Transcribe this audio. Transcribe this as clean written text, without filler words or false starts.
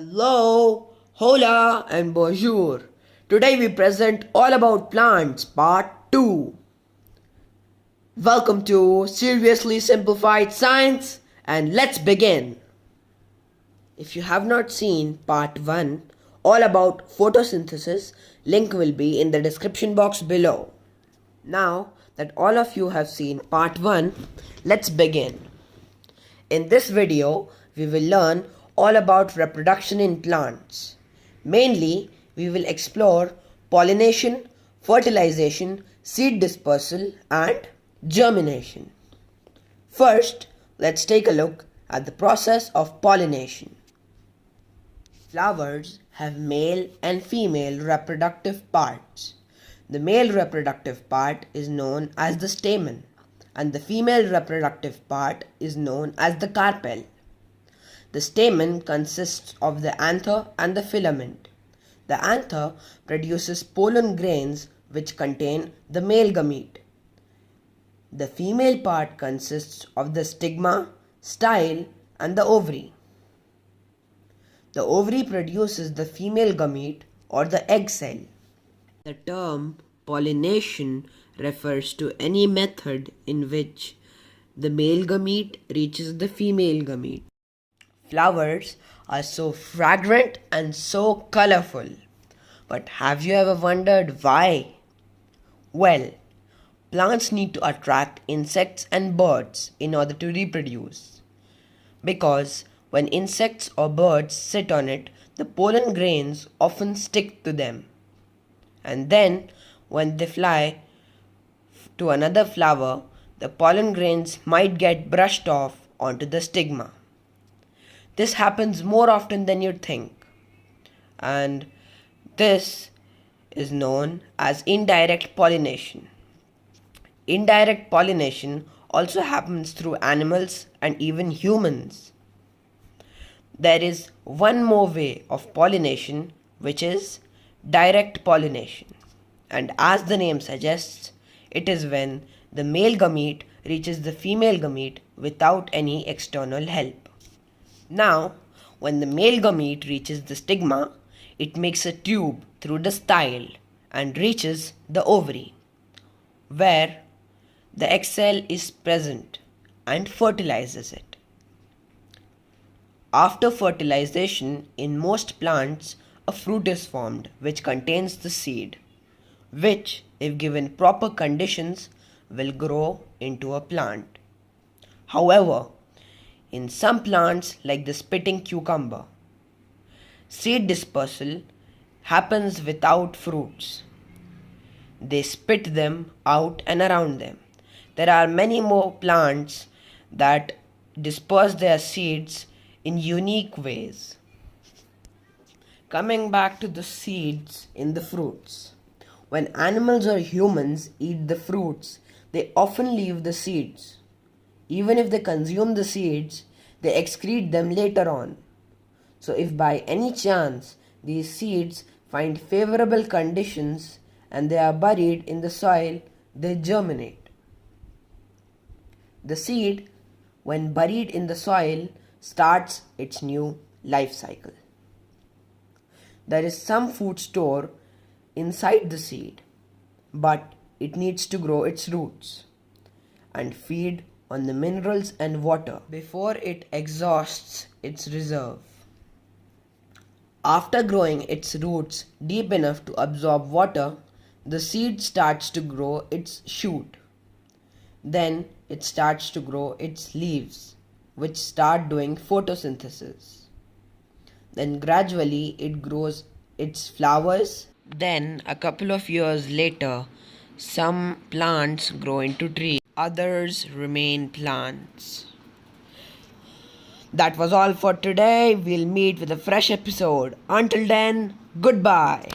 Hello, hola and bonjour. Today we present all about plants part 2. Welcome to Seriously Simplified Science and let's begin. If you have not seen part 1 all about photosynthesis, link will be in the description box below. Now that all of you have seen part 1, let's begin. In this video, we will learn all about reproduction in plants. Mainly, we will explore pollination, fertilization, seed dispersal and germination. First, let's take a look at the process of pollination. Flowers have male and female reproductive parts. The male reproductive part is known as the stamen, and the female reproductive part is known as the carpel. The stamen consists of the anther and the filament. The anther produces pollen grains which contain the male gamete. The female part consists of the stigma, style, and the ovary. The ovary produces the female gamete or the egg cell. The term pollination refers to any method in which the male gamete reaches the female gamete. Flowers are so fragrant and so colorful. But have you ever wondered why? Well, plants need to attract insects and birds in order to reproduce. Because when insects or birds sit on it, the pollen grains often stick to them. And then, when they fly to another flower, the pollen grains might get brushed off onto the stigma. This happens more often than you'd think, and this is known as indirect pollination. Indirect pollination also happens through animals and even humans. There is one more way of pollination, which is direct pollination, and as the name suggests, it is when the male gamete reaches the female gamete without any external help. Now, when the male gamete reaches the stigma, it makes a tube through the style and reaches the ovary, where the egg cell is present and fertilizes it. After fertilization, in most plants, a fruit is formed which contains the seed, which, if given proper conditions, will grow into a plant. However, in some plants like the spitting cucumber, seed dispersal happens without fruits. They spit them out and around them. There are many more plants that disperse their seeds in unique ways. Coming back to the seeds in the fruits. When animals or humans eat the fruits, they often leave the seeds. Even if they consume the seeds, they excrete them later on. So if by any chance these seeds find favorable conditions and they are buried in the soil, they germinate. The seed, when buried in the soil, starts its new life cycle. There is some food stored inside the seed, but it needs to grow its roots and feed on the minerals and water before it exhausts its reserve. After growing its roots deep enough to absorb water, the seed starts to grow its shoot. Then it starts to grow its leaves, which start doing photosynthesis. Then gradually it grows its flowers. Then a couple of years later, some plants grow into trees. Others remain plants. That was all for today. We'll meet with a fresh episode. Until then, goodbye.